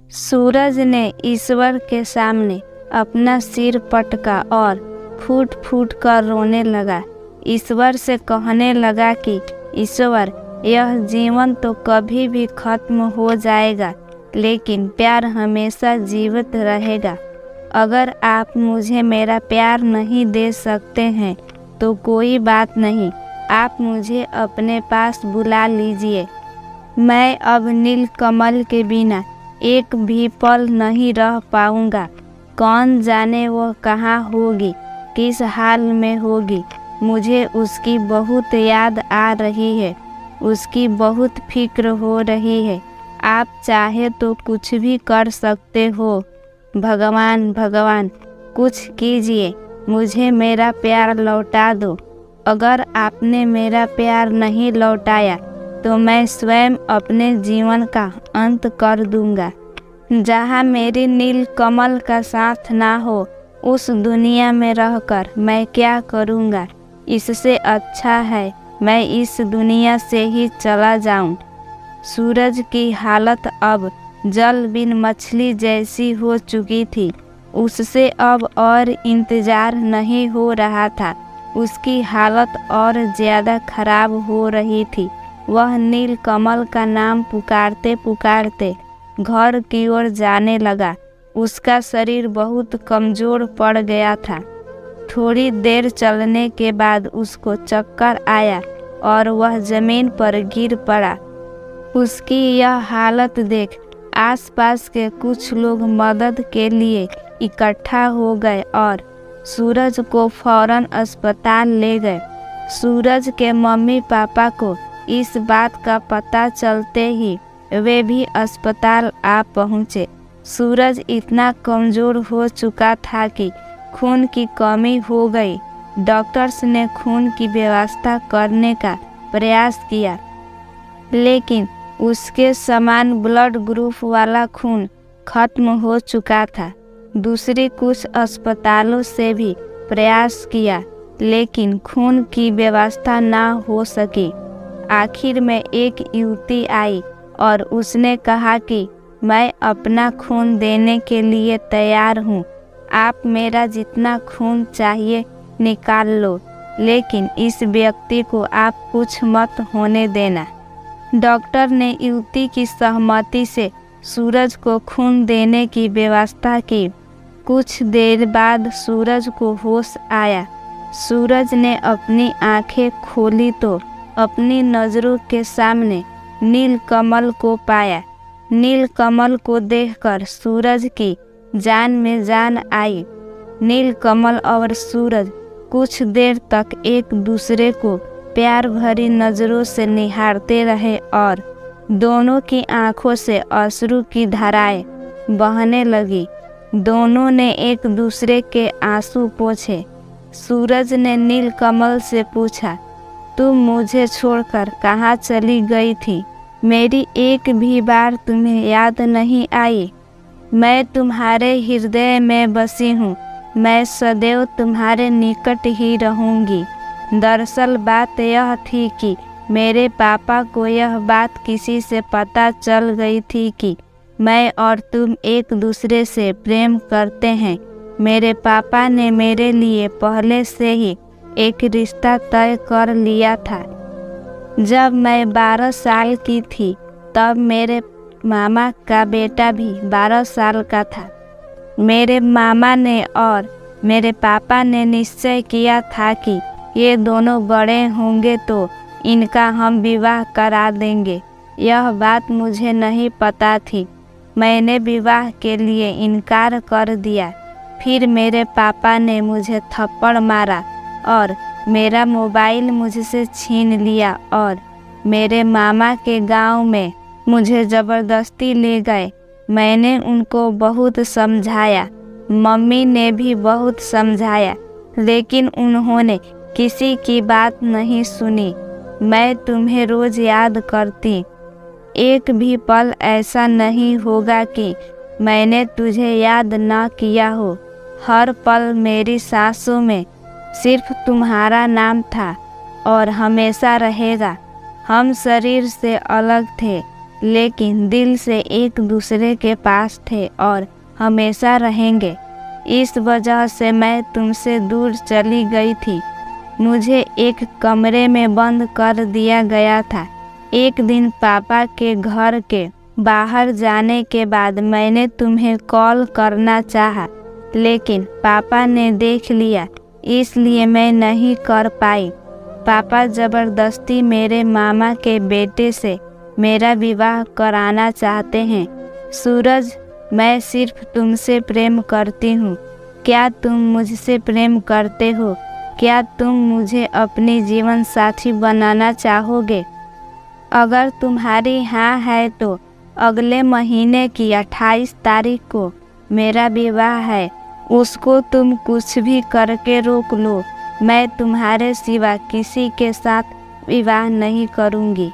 सूरज ने ईश्वर के सामने अपना सिर पटका और फूट फूट कर रोने लगा। ईश्वर से कहने लगा कि ईश्वर, यह जीवन तो कभी भी खत्म हो जाएगा, लेकिन प्यार हमेशा जीवित रहेगा। अगर आप मुझे मेरा प्यार नहीं दे सकते हैं तो कोई बात नहीं, आप मुझे अपने पास बुला लीजिए। मैं अब नीलकमल के बिना एक भी पल नहीं रह पाऊंगा। कौन जाने वह कहाँ होगी, किस हाल में होगी। मुझे उसकी बहुत याद आ रही है, उसकी बहुत फिक्र हो रही है। आप चाहे तो कुछ भी कर सकते हो। भगवान भगवान, कुछ कीजिए, मुझे मेरा प्यार लौटा दो। अगर आपने मेरा प्यार नहीं लौटाया तो मैं स्वयं अपने जीवन का अंत कर दूंगा। जहाँ मेरी नीलकमल का साथ ना हो, उस दुनिया में रहकर मैं क्या करूँगा। इससे अच्छा है मैं इस दुनिया से ही चला जाऊं। सूरज की हालत अब जल बिन मछली जैसी हो चुकी थी। उससे अब और इंतजार नहीं हो रहा था। उसकी हालत और ज़्यादा खराब हो रही थी। वह नीलकमल का नाम पुकारते पुकारते घर की ओर जाने लगा। उसका शरीर बहुत कमज़ोर पड़ गया था। थोड़ी देर चलने के बाद उसको चक्कर आया और वह ज़मीन पर गिर पड़ा। उसकी यह हालत देख आसपास के कुछ लोग मदद के लिए इकट्ठा हो गए और सूरज को फौरन अस्पताल ले गए। सूरज के मम्मी पापा को इस बात का पता चलते ही वे भी अस्पताल आ पहुँचे। सूरज इतना कमज़ोर हो चुका था कि खून की कमी हो गई। डॉक्टर्स ने खून की व्यवस्था करने का प्रयास किया, लेकिन उसके समान ब्लड ग्रुप वाला खून खत्म हो चुका था। दूसरी कुछ अस्पतालों से भी प्रयास किया, लेकिन खून की व्यवस्था ना हो सकी। आखिर में एक युवती आई और उसने कहा कि मैं अपना खून देने के लिए तैयार हूँ। आप मेरा जितना खून चाहिए निकाल लो, लेकिन इस व्यक्ति को आप कुछ मत होने देना। डॉक्टर ने युवती की सहमति से सूरज को खून देने की व्यवस्था की। कुछ देर बाद सूरज को होश आया। सूरज ने अपनी आंखें खोली तो अपनी नज़रों के सामने नीलकमल को पाया। नीलकमल को देखकर सूरज की जान में जान आई। नीलकमल और सूरज कुछ देर तक एक दूसरे को प्यार भरी नज़रों से निहारते रहे और दोनों की आंखों से अश्रु की धाराएं बहने लगी। दोनों ने एक दूसरे के आंसू पोंछे। सूरज ने नीलकमल से पूछा, तुम मुझे छोड़कर कहाँ चली गई थी? मेरी एक भी बार तुम्हें याद नहीं आई? मैं तुम्हारे हृदय में बसी हूँ। मैं सदैव तुम्हारे निकट ही रहूँगी। दरअसल बात यह थी कि मेरे पापा को यह बात किसी से पता चल गई थी कि मैं और तुम एक दूसरे से प्रेम करते हैं। मेरे पापा ने मेरे लिए पहले से ही एक रिश्ता तय कर लिया था। जब मैं 12 साल की थी तब मेरे मामा का बेटा भी 12 साल का था। मेरे मामा ने और मेरे पापा ने निश्चय किया था कि ये दोनों बड़े होंगे तो इनका हम विवाह करा देंगे। यह बात मुझे नहीं पता थी। मैंने विवाह के लिए इनकार कर दिया। फिर मेरे पापा ने मुझे थप्पड़ मारा और मेरा मोबाइल मुझसे छीन लिया और मेरे मामा के गांव में मुझे ज़बरदस्ती ले गए। मैंने उनको बहुत समझाया, मम्मी ने भी बहुत समझाया, लेकिन उन्होंने किसी की बात नहीं सुनी। मैं तुम्हें रोज़ याद करती। एक भी पल ऐसा नहीं होगा कि मैंने तुझे याद ना किया हो। हर पल मेरी सांसों में सिर्फ तुम्हारा नाम था और हमेशा रहेगा। हम शरीर से अलग थे, लेकिन दिल से एक दूसरे के पास थे और हमेशा रहेंगे। इस वजह से मैं तुमसे दूर चली गई थी। मुझे एक कमरे में बंद कर दिया गया था। एक दिन पापा के घर के बाहर जाने के बाद मैंने तुम्हें कॉल करना चाहा, लेकिन पापा ने देख लिया, इसलिए मैं नहीं कर पाई। पापा ज़बरदस्ती मेरे मामा के बेटे से मेरा विवाह कराना चाहते हैं। सूरज, मैं सिर्फ तुमसे प्रेम करती हूँ। क्या तुम मुझसे प्रेम करते हो? क्या तुम मुझे अपनी जीवन साथी बनाना चाहोगे? अगर तुम्हारी हाँ है तो अगले महीने की 28 तारीख को मेरा विवाह है। उसको तुम कुछ भी करके रोक लो। मैं तुम्हारे सिवा किसी के साथ विवाह नहीं करूँगी।